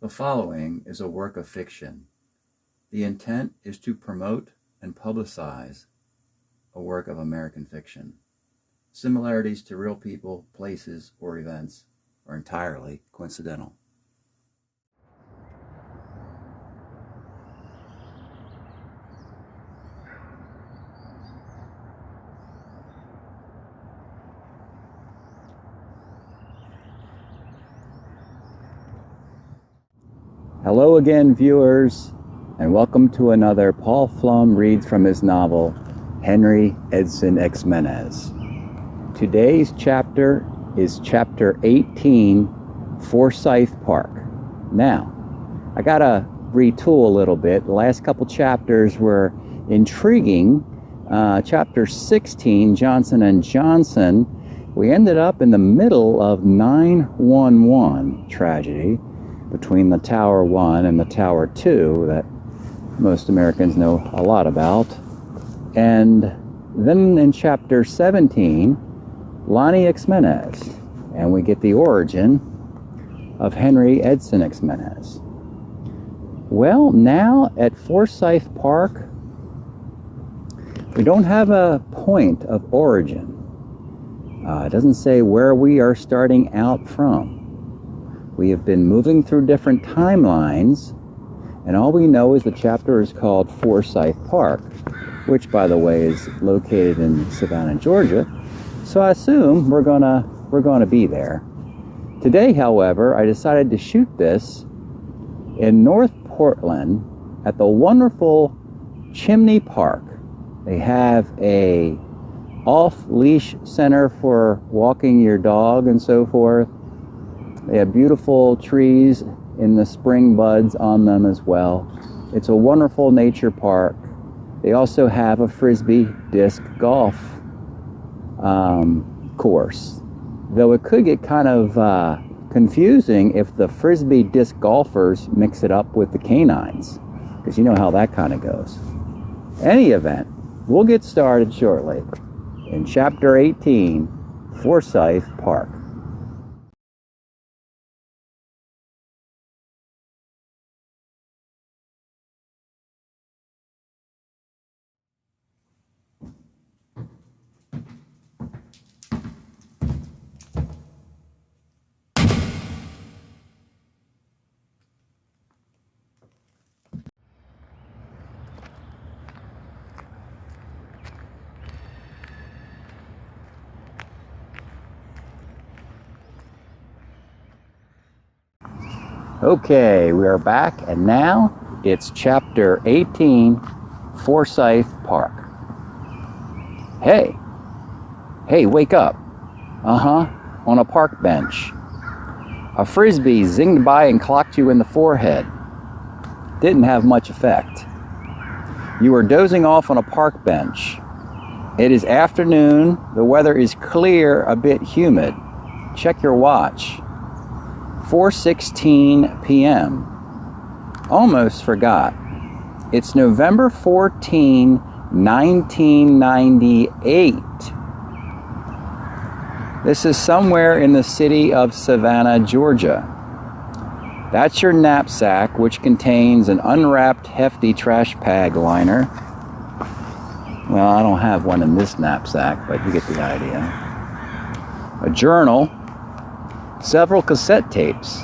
The following is a work of fiction. The intent is to promote and publicize a work of American fiction. Similarities to real people, places, or events are entirely coincidental. Hello again, viewers, and welcome to another Paul Flum reads from his novel, HENRI EDSON XIMENEZ. Today's chapter is chapter 18, Forsyth Park. Now, I gotta retool a little bit. The last couple chapters were intriguing. Chapter 16, Johnson & Johnson, we ended up in the middle of 9/11 tragedy between the Tower 1 and the Tower 2 that most Americans know a lot about. And then in chapter 17, Lonnie Ximenez, and we get the origin of HENRI EDSON XIMENEZ. Well, now at Forsyth Park, we don't have a point of origin. It doesn't say where we are starting out from. We have been moving through different timelines, and all we know is the chapter is called Forsyth Park, which, by the way, is located in Savannah, Georgia. So I assume we're gonna be there. Today, however, I decided to shoot this in North Portland at the wonderful Chimney Park. They have a off-leash center for walking your dog and so forth. They have beautiful trees in the spring buds on them as well. It's a wonderful nature park. They also have a frisbee disc golf course, though it could get kind of confusing if the frisbee disc golfers mix it up with the canines, because you know how that kind of goes. Any event, we'll get started shortly in chapter 18, Forsyth Park. Okay, we are back, and now it's chapter 18, Forsyth Park. Hey, wake up. On a park bench. A frisbee zinged by and clocked you in the forehead. Didn't have much effect. You were dozing off on a park bench. It is afternoon, the weather is clear, a bit humid. Check your watch. 4:16 p.m. Almost forgot. It's November 14, 1998. This is somewhere in the city of Savannah, Georgia. That's your knapsack, which contains an unwrapped, hefty trash bag liner. Well, I don't have one in this knapsack, but you get the idea. A journal. Several cassette tapes.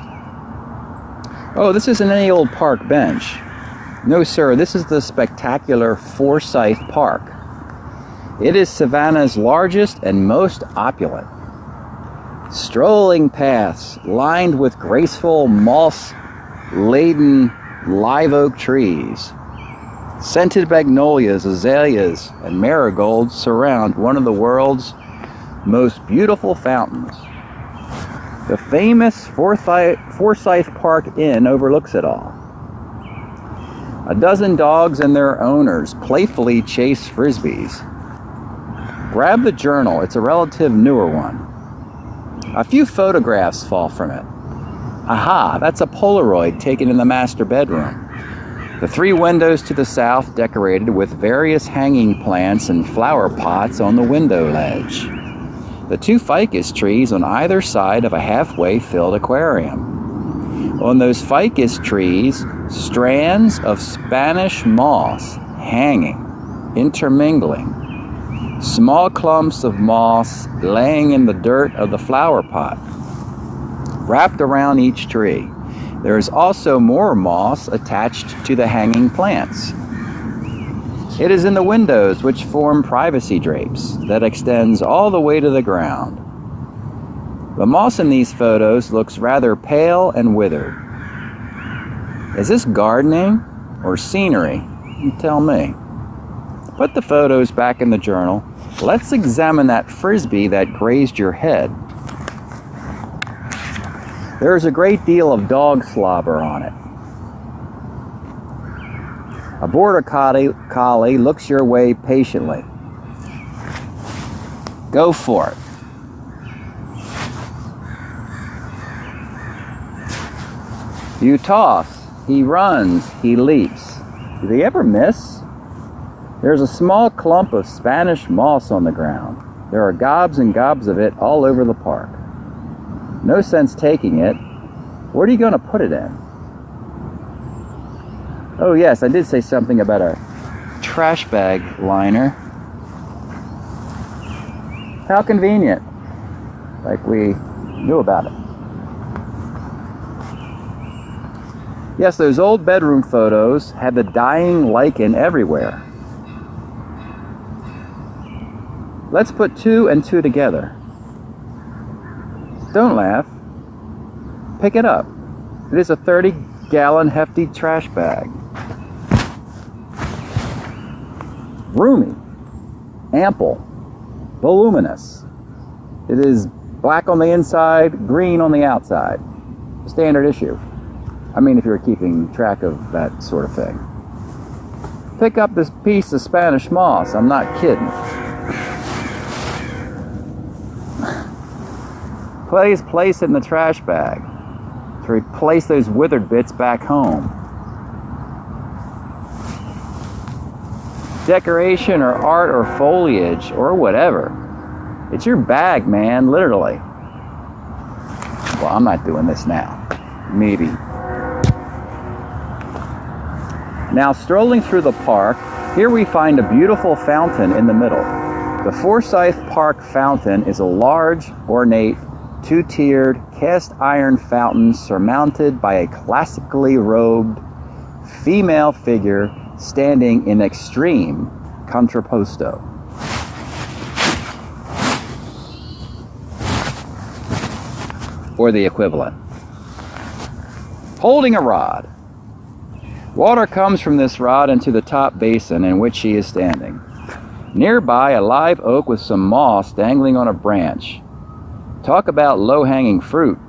Oh, this isn't any old park bench. No, sir, this is the spectacular Forsyth Park. It is Savannah's largest and most opulent. Strolling paths lined with graceful moss-laden live oak trees. Scented magnolias, azaleas, and marigolds surround one of the world's most beautiful fountains. The famous Forsyth Park Inn overlooks it all. A dozen dogs and their owners playfully chase frisbees. Grab the journal, it's a relative newer one. A few photographs fall from it. Aha, that's a Polaroid taken in the master bedroom. The three windows to the south decorated with various hanging plants and flower pots on the window ledge. The two ficus trees on either side of a halfway filled aquarium. On those ficus trees, strands of Spanish moss hanging, intermingling. Small clumps of moss laying in the dirt of the flower pot, wrapped around each tree. There is also more moss attached to the hanging plants. It is in the windows, which form privacy drapes that extends all the way to the ground. The moss in these photos looks rather pale and withered. Is this gardening or scenery? You tell me. Put the photos back in the journal. Let's examine that frisbee that grazed your head. There is a great deal of dog slobber on it. A border collie looks your way patiently. Go for it. You toss, he runs, he leaps. Do they ever miss? There's a small clump of Spanish moss on the ground. There are gobs and gobs of it all over the park. No sense taking it. Where are you going to put it in? Oh yes, I did say something about a trash bag liner. How convenient. Like we knew about it. Yes, those old bedroom photos had the dying lichen everywhere. Let's put 2 and 2 together. Don't laugh. Pick it up. It is a 30-gallon hefty trash bag. Roomy, ample, voluminous. It is black on the inside, green on the outside. Standard issue. I mean, if you're keeping track of that sort of thing. Pick up this piece of Spanish moss. I'm not kidding. Please place it in the trash bag to replace those withered bits back home. Decoration or art or foliage or whatever. It's your bag, man, literally. Well, I'm not doing this now. Maybe. Now, strolling through the park, here we find a beautiful fountain in the middle. The Forsyth Park fountain is a large, ornate, 2-tiered cast iron fountain surmounted by a classically robed female figure standing in extreme contrapposto. Or the equivalent. Holding a rod. Water comes from this rod into the top basin in which she is standing. Nearby, a live oak with some moss dangling on a branch. Talk about low-hanging fruit.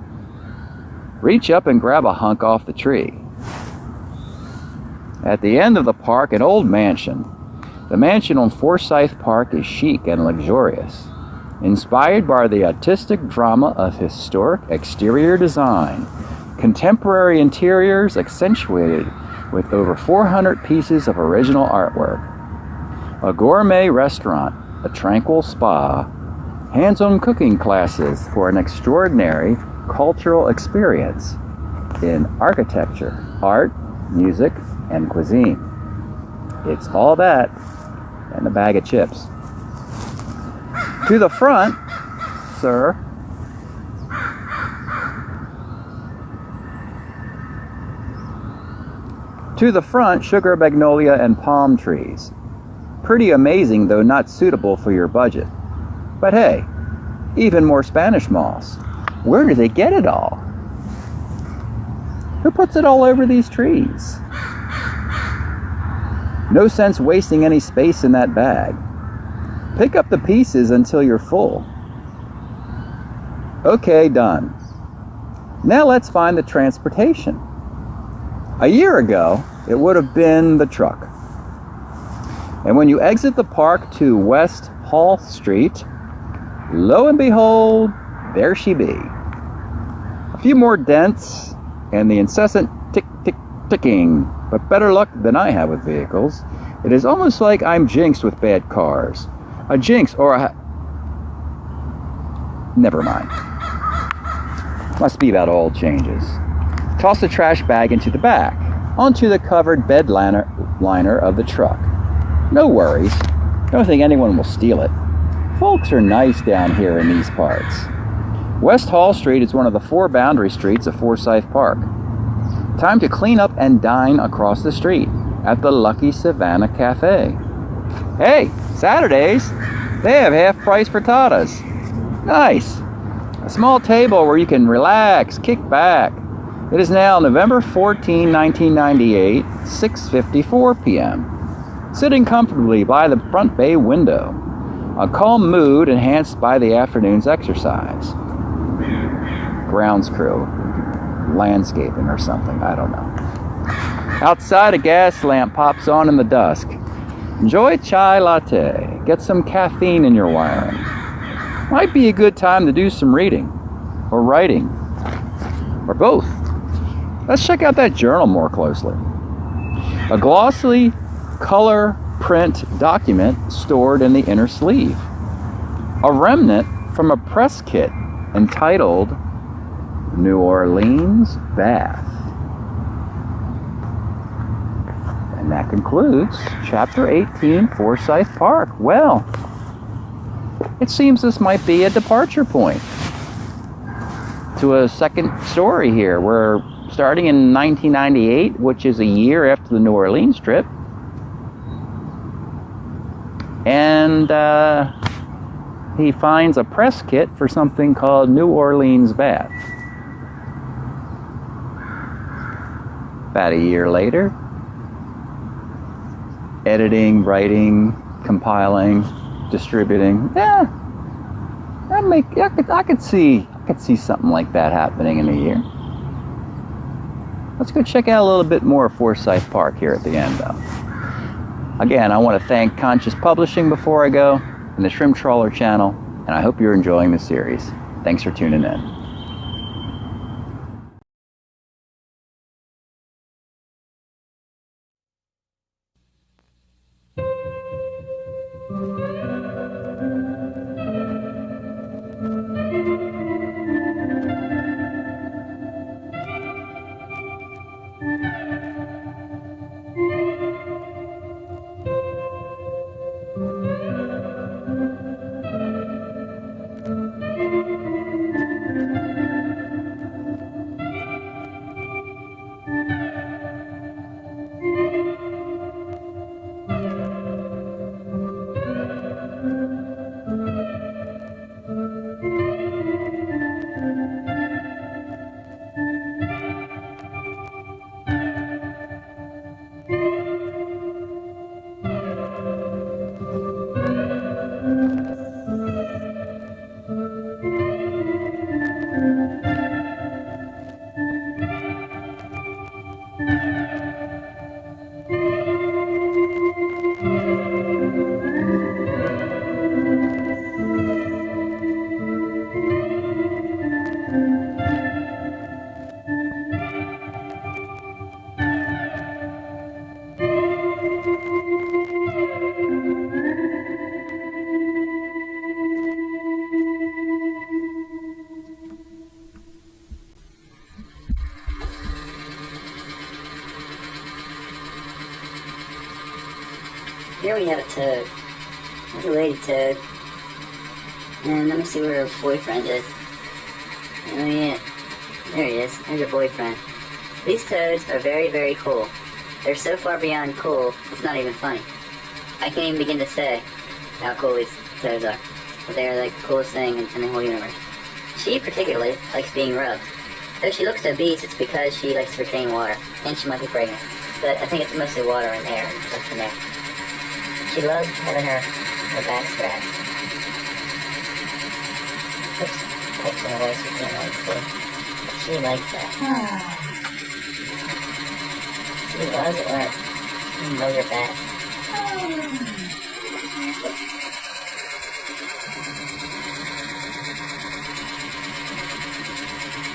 Reach up and grab a hunk off the tree. At the end of the park, an old mansion. The mansion on Forsyth Park is chic and luxurious, inspired by the artistic drama of historic exterior design. Contemporary interiors accentuated with over 400 pieces of original artwork. A gourmet restaurant, a tranquil spa, hands-on cooking classes for an extraordinary cultural experience in architecture, art, music, and cuisine. It's all that and a bag of chips. To the front, sir. To the front, sugar magnolia and palm trees. Pretty amazing, though not suitable for your budget. But hey, even more Spanish moss. Where do they get it all? Who puts it all over these trees? No sense wasting any space in that bag. Pick up the pieces until you're full. Okay, done. Now let's find the transportation. A year ago, it would have been the truck. And when you exit the park to West Hall Street, lo and behold, there she be. A few more dents and the incessant tick, tick, ticking, but better luck than I have with vehicles. It is almost like I'm jinxed with bad cars. A jinx or a... Never mind. Must be about oil changes. Toss the trash bag into the back, onto the covered bed liner of the truck. No worries. Don't think anyone will steal it. Folks are nice down here in these parts. West Hall Street is one of the 4 boundary streets of Forsyth Park. Time to clean up and dine across the street at the Lucky Savannah Cafe. Hey, Saturdays, they have half-price frittatas. Nice. A small table where you can relax, kick back. It is now November 14, 1998, 6:54 p.m. Sitting comfortably by the front bay window. A calm mood enhanced by the afternoon's exercise. Grounds crew. Landscaping or something, I don't know. Outside, a gas lamp pops on in the dusk. Enjoy chai latte. Get some caffeine in your wiring. Might be a good time to do some reading, or writing, or both. Let's check out that journal more closely. A glossy color print document stored in the inner sleeve. A remnant from a press kit entitled New Orleans Bath. And that concludes Chapter 18, Forsyth Park. Well, it seems this might be a departure point to a second story here. We're starting in 1998, which is a year after the New Orleans trip. And he finds a press kit for something called New Orleans Bath. About a year later, editing, writing, compiling, distributing. Yeah, I could see something like that happening in a year. Let's go check out a little bit more of Forsyth Park here at the end, though. Again, I want to thank Conscious Publishing before I go, and the Shrimp Trawler channel, and I hope you're enjoying the series. Thanks for tuning in. Here we have a toad. There's a lady toad. And let me see where her boyfriend is. Oh yeah, there he is. There's her boyfriend. These toads are very, very cool. They're so far beyond cool, it's not even funny. I can't even begin to say how cool these toads are. But they're like the coolest thing in the whole universe. She particularly likes being rubbed. Though she looks obese, it's because she likes to retain water. And she might be pregnant. But I think it's mostly water and air and stuff in there. She loves having her back scratched. Oops, pipes in the way so you can't really see. But she likes that. She loves it when you mow your back.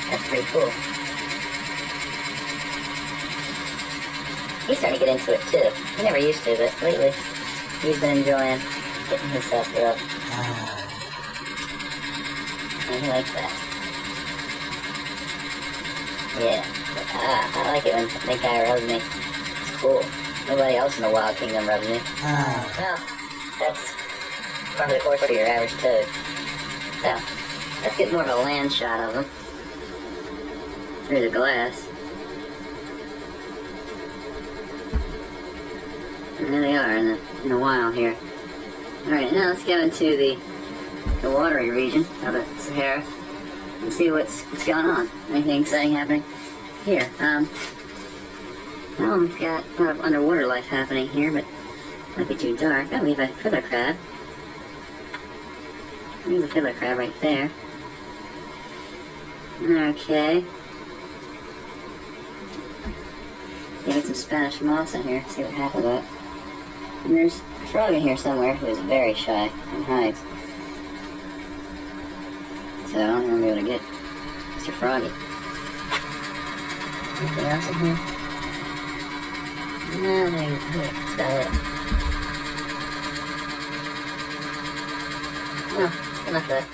That's pretty cool. He's starting to get into it too. He never used to, but lately he's been enjoying getting himself rubbed. And he likes that. Yeah. I like it when that guy rubs me. It's cool. Nobody else in the Wild Kingdom rubs me. Well, that's probably the course for your average toad. So, let's get more of a land shot of them through the glass. And there they are in the wild here. Alright, now let's go into the watery region of the Sahara and see what's going on. Anything exciting happening here? Well, we've got a lot of underwater life happening here, but it might be too dark. Oh, we have a fiddler crab. There's a fiddler crab right there. Okay. Get some Spanish moss in here, see what happens with it. And there's a frog in here somewhere who is very shy and hides. So I don't know if I'm able to get Mr. Froggy. Anything else in here? No, that's about it. No, enough of that.